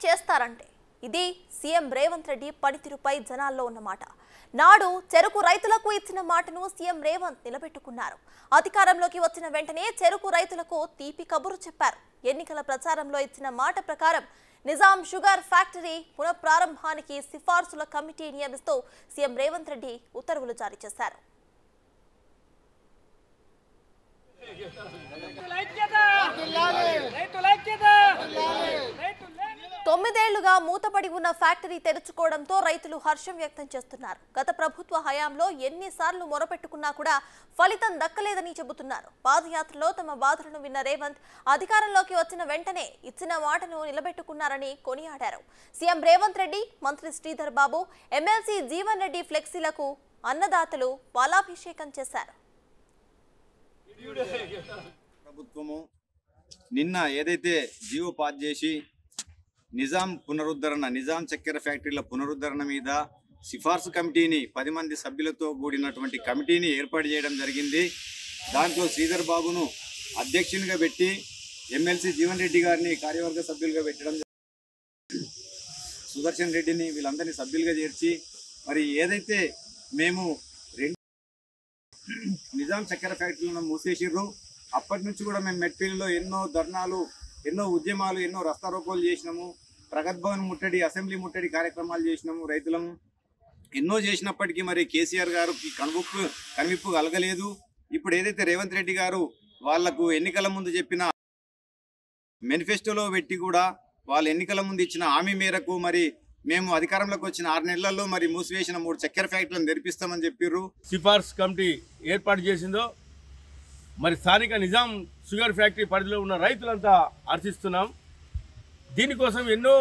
చేస్తారంటే ఇది సీఎం రేవంత్ రెడ్డి పనితీరుపై జనాల్లో ఉన్నమాట. నాడు చెరుకు రైతులకు ఇచ్చిన మాటను సీఎం రేవంత్ నిలబెట్టుకున్నారు. అధికారంలోకి వచ్చిన వెంటనే చెరుకు రైతులకు తీపి కబురు చెప్పారు. ఎన్నికల ప్రచారంలో ఇచ్చిన మాట ప్రకారం నిజాం షుగర్ ఫ్యాక్టరీ పునఃప్రారంభానికి సిఫార్సుల కమిటీ నియమిస్తూ సీఎం రేవంత్ రెడ్డి ఉత్తర్వులు జారీ చేశారు. తొమ్మిదేళ్లుగా మూతపడి ఉన్న ఫ్యాక్టరీ తెరుచుకోవడంతో రైతులు హర్షం వ్యక్తం చేస్తున్నారు. గత ప్రభుత్వ హయాంలో ఎన్నిసార్లు మొరపెట్టుకున్నా కూడా ఫలితం దక్కలేదని చెబుతున్నారు. పాదయాత్రలో తమ బాధలను విన్న రేవంత్ అధికారంలోకి వచ్చిన వెంటనే ఇచ్చిన మాటను నిలబెట్టుకున్నారని కొనియాడారు. సీఎం రేవంత్ రెడ్డి, మంత్రి శ్రీధర్ బాబు, ఎమ్మెల్సీ జీవన్ రెడ్డి ఫ్లెక్సీలకు అన్నదాతలు పాలాభిషేకం చేశారు. ప్రభుత్వము నిన్న ఏదైతే జీవో పాస్ చేసి నిజాం చక్కెర ఫ్యాక్టరీల పునరుద్ధరణ మీద సిఫార్సు కమిటీని 10 మంది సభ్యులతో కూడినటువంటి కమిటీని ఏర్పాటు చేయడం జరిగింది. దాంట్లో శ్రీధర్ బాబును అధ్యక్షునిగా పెట్టి ఎమ్మెల్సీ జీవన్ రెడ్డి గారిని కార్యవర్గ సభ్యులుగా పెట్టడం, సుదర్శన్ రెడ్డిని వీళ్ళందరినీ సభ్యులుగా చేర్చి మరి ఏదైతే మేము నిజాం చక్కెర ఫ్యాక్టరీలను మూసేసిర్రు అప్పటి నుంచి కూడా మేము మెట్పల్లిలో ఎన్నో ధర్నాలు, ఎన్నో ఉద్యమాలు, ఎన్నో రస్తారోకోలు చేసినాము. ప్రగతి భవన్ ముట్టడి, అసెంబ్లీ ముట్టడి కార్యక్రమాలు చేసినాము. రైతులము ఎన్నో చేసినప్పటికీ మరి కేసీఆర్ గారికి కనువిప్పు కలగలేదు. ఇప్పుడు ఏదైతే రేవంత్ రెడ్డి గారు వాళ్లకు ఎన్నికల ముందు చెప్పిన మేనిఫెస్టోలో పెట్టి కూడా వాళ్ళ ఎన్నికల ముందు ఇచ్చిన హామీ మేరకు మరి మేము అధికారంలోకి వచ్చిన 6 నెలల్లో మరి మూసివేసిన 3 చక్కెర ఫ్యాక్టరీలను తెరిపిస్తామని చెప్పిర్రు. సిఫార్సు కమిటీ ఏర్పాటు చేసిందో మరి స్థానిక నిజాం షుగర్ ఫ్యాక్టరీ పరిధిలో ఉన్న రైతులంతా హర్షిస్తున్నాం. దీనికోసం ఎన్నో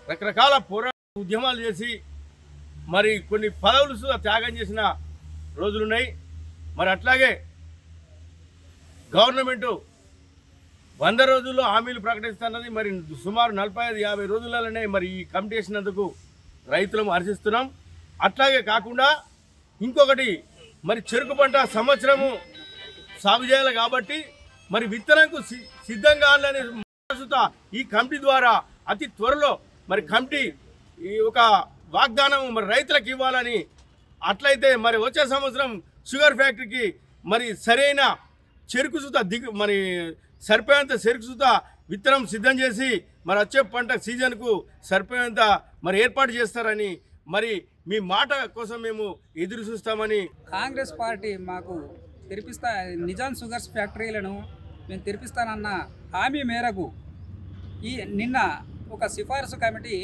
రకరకాల పోరాట ఉద్యమాలు చేసి మరి కొన్ని పదవులు త్యాగం చేసిన రోజులున్నాయి. మరి అట్లాగే గవర్నమెంటు 100 రోజుల్లో హామీలు ప్రకటిస్తున్నది. మరి సుమారు 45-50 రోజులలోనే మరి ఈ కమిటీ వేసినందుకు రైతులను హర్షిస్తున్నాం. అట్లాగే కాకుండా ఇంకొకటి మరి చెరుకు పంట సంవత్సరము సాగు చేయాలి కాబట్టి మరి విత్తనంకు సిద్ధంగా కావాలని ఈ కమిటీ ద్వారా అతి త్వరలో మరి కమిటీ ఒక వాగ్దానం మరి రైతులకు ఇవ్వాలని, అట్లయితే మరి వచ్చే సంవత్సరం షుగర్ ఫ్యాక్టరీకి మరి సరైన చెరుకు మరి సరిపోయేంత చెరుకు విత్తనం సిద్ధం చేసి మరి వచ్చే పంట సీజన్కు సరిపోయేంత మరి ఏర్పాటు చేస్తారని మరి మీ మాట కోసం మేము ఎదురు చూస్తామని. కాంగ్రెస్ పార్టీ మాకు నిజాం షుగర్స్ ఫ్యాక్టరీలను మేము తెరిపిస్తానన్న హామీ మేరకు నిన్న ఒక సిఫార్సు కమిటీ,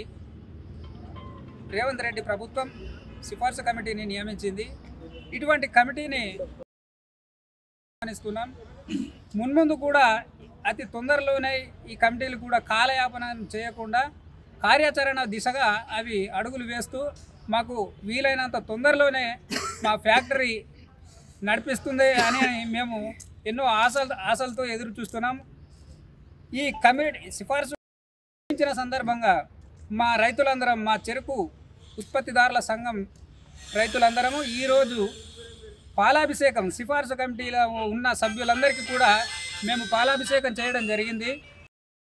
రేవంత్ రెడ్డి ప్రభుత్వం సిఫార్సు కమిటీని నియమించింది. ఇటువంటి కమిటీని ఆహ్వానిస్తున్నాం. మున్ముందు కూడా అతి తొందరలోనే ఈ కమిటీలు కూడా కాలయాపన చేయకుండా కార్యాచరణ దిశగా అవి అడుగులు వేస్తూ మాకు వీలైనంత తొందరలోనే మా ఫ్యాక్టరీ నడిపిస్తుంది అని మేము ఎన్నో ఆశలతో ఎదురు చూస్తున్నాం. ఈ కమిటీ సిఫార్సు ఇచ్చిన సందర్భంగా మా రైతులందరం, మా చెరుకు ఉత్పత్తిదారుల సంఘం రైతులందరము ఈరోజు పాలాభిషేకం, సిఫార్సు కమిటీలో ఉన్న సభ్యులందరికీ కూడా మేము పాలాభిషేకం చేయడం జరిగింది.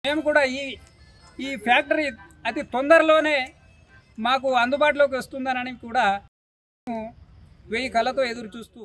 మేము కూడా ఈ ఫ్యాక్టరీ అతి తొందరలోనే మాకు అందుబాటులోకి వస్తుందనని కూడా 1000 కళ్ళతో ఎదురు చూస్తూ